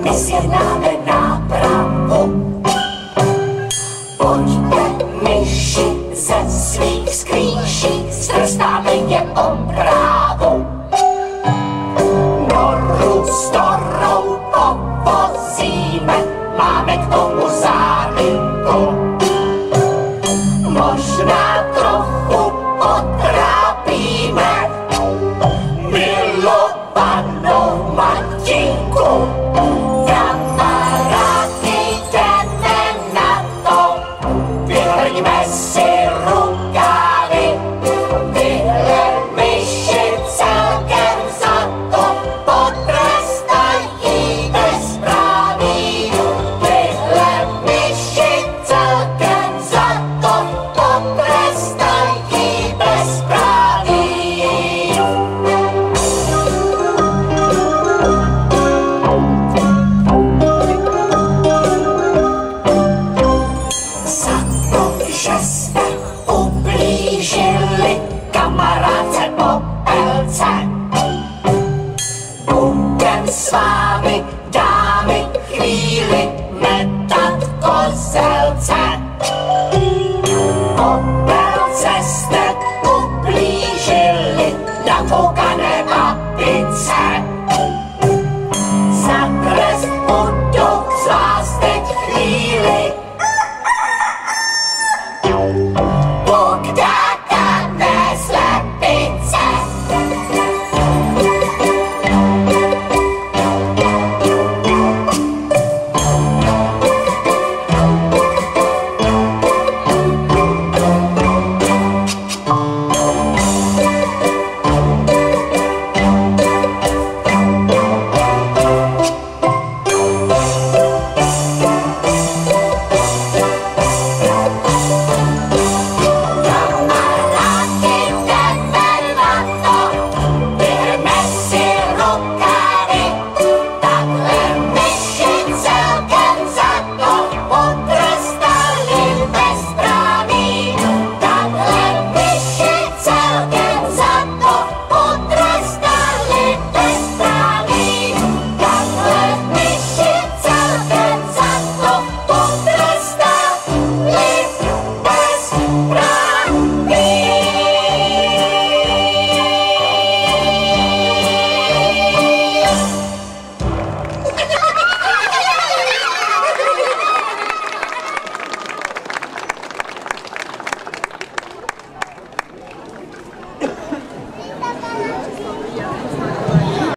My zjednáme nápravu. Pojďte, myši, ze svých skrýší, strestáme je opravou. Noru s Norou povozíme, máme k tomu záminku. Možná trochu potrápíme milovanou matinku. Kamarádi, jdeme na to, vyhrňme si rukávy. Tyhle myši celkem za to potrestají bezpráví. Tyhle myši celkem za to potrestají bezpráví. Že jste ublížili kamarádce Popelce. Budem s vámi, dámy, chvíli metat kozelce. Popelce jste ublížili, nafoukané babice.